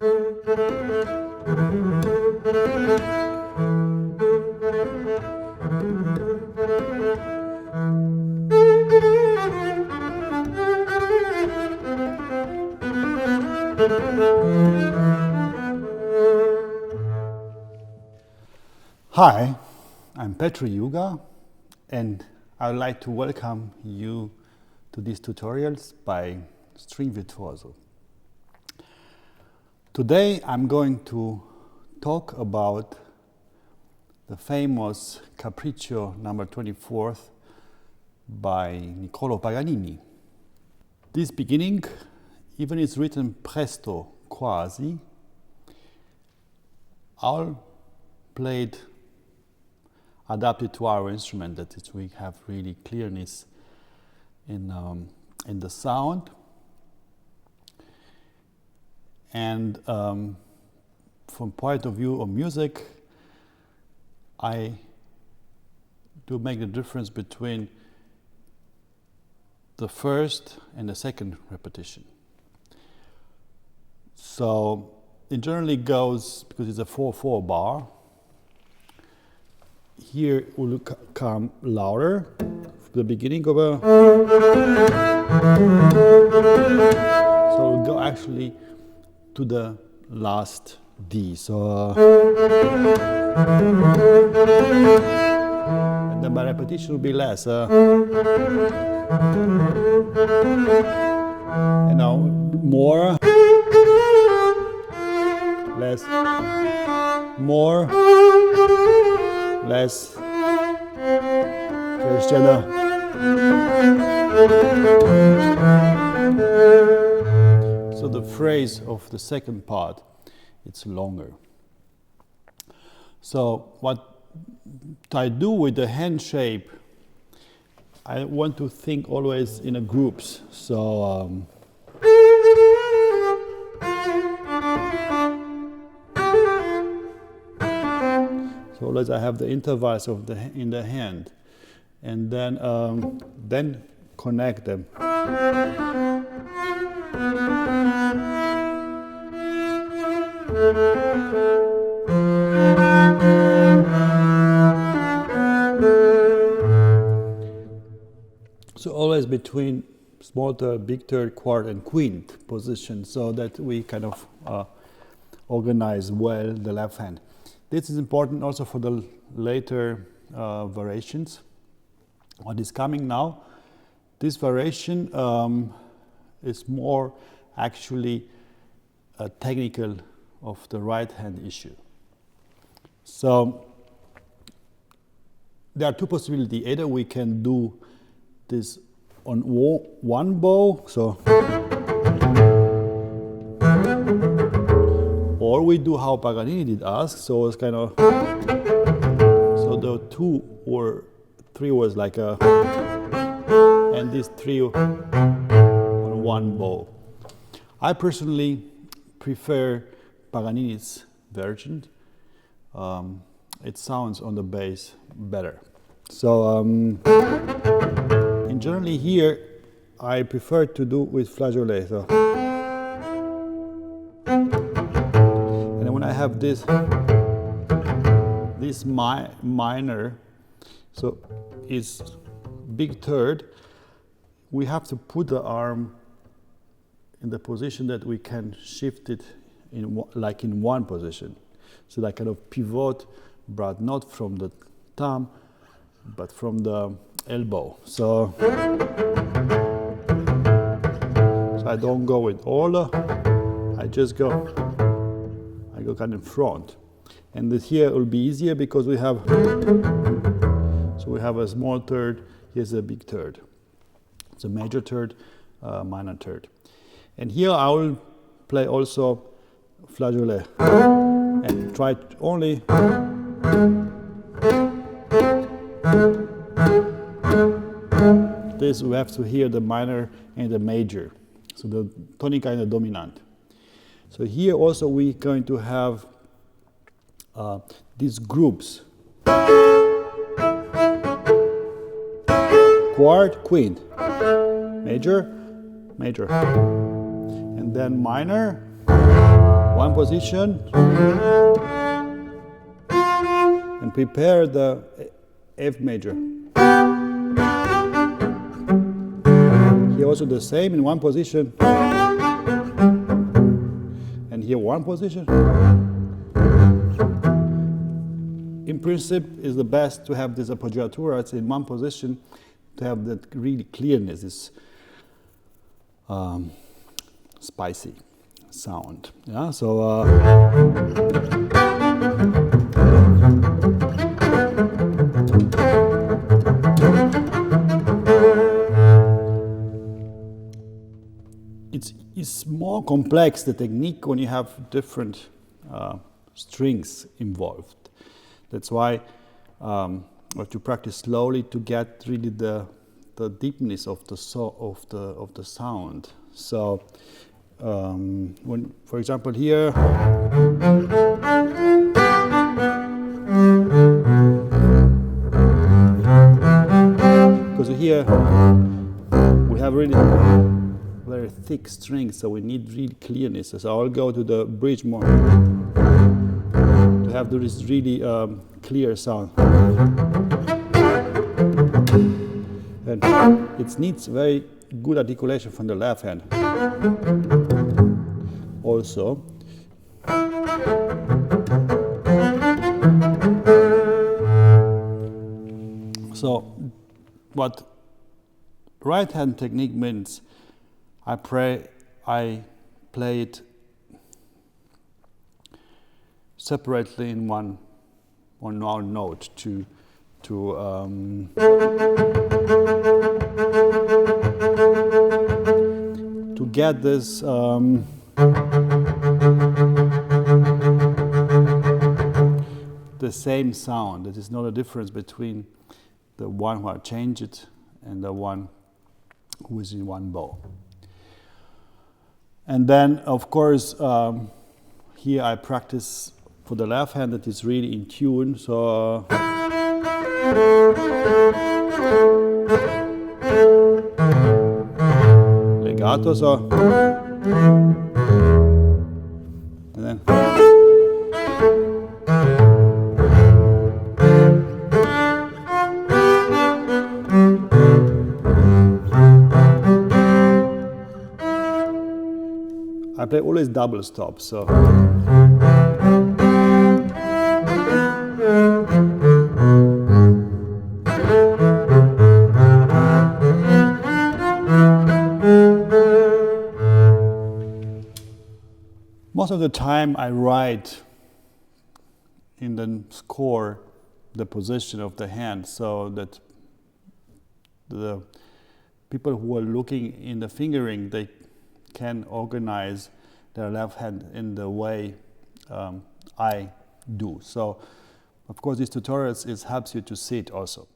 Hi, I'm Petru Iuga, and I would like to welcome you to these tutorials by String Virtuoso. Today I'm going to talk about the famous Capriccio number 24 by Niccolò Paganini. This beginning, even it's written presto quasi, all played adapted to our instrument, that is, we have really clearness in the sound. And from point of view of music, I do make the difference between the first and the second repetition. So it generally goes, because it's a 4/4 bar, here it will come louder, the beginning of a, so we'll go actually to the last D. So and then by repetition will be less. And now more, less, more, less, crescendo. So the phrase of the second part, it's longer. So what I do with the hand shape, I want to think always in a groups. So so always I have the intervals of in the hand, and then connect them. So always between small third, big third, quart, and quint position, so that we kind of organize well the left hand. This is important also for the later variations. What is coming now, this variation is more actually technical of the right hand issue. So there are two possibilities. Either we can do this on one bow, so, or we do how Paganini did ask, so it's kind of, so the 2 or 3 was like a, and these 3 on one bow. I personally prefer Paganini's version. It sounds on the bass better. So and generally here I prefer to do with flageolet. So. And then when I have this minor, so it's big third, we have to put the arm in the position that we can shift it in like in one position. So that kind of pivot, but not from the thumb, but from the elbow. So I don't go with all, I just go, I go kind of in front. And this here will be easier because we have, so we have a small third, here's a big third. It's a major third, minor third. And here I will play also flageolet and try only this, we have to hear the minor and the major, so the tonica and the dominant. So here also we're going to have these groups: quart, quint, major, major, and then minor, one position, and prepare the F major. Here also the same in one position, and here one position. In principle, it's the best to have this appoggiatura in one position to have that really clearness, this spicy sound. Yeah, so it's more complex, the technique, when you have different strings involved. That's why you have to practice slowly to get really the deepness of the sound. So when, for example, here, because here we have really very thick strings, so we need really clearness. So I'll go to the bridge more to have this really clear sound. And it needs very good articulation from the left hand also. So what right hand technique means, I play it separately in one note to get this the same sound. There is not a difference between the one who I change it and the one who is in one bow. And then, of course, here I practice for the left hand that is really in tune. So legato, so and then I play always double stop, so most of the time I write in the score the position of the hand, so that the people who are looking in the fingering, they can organize their left hand in the way I do. So, of course, these tutorials helps you to see it also.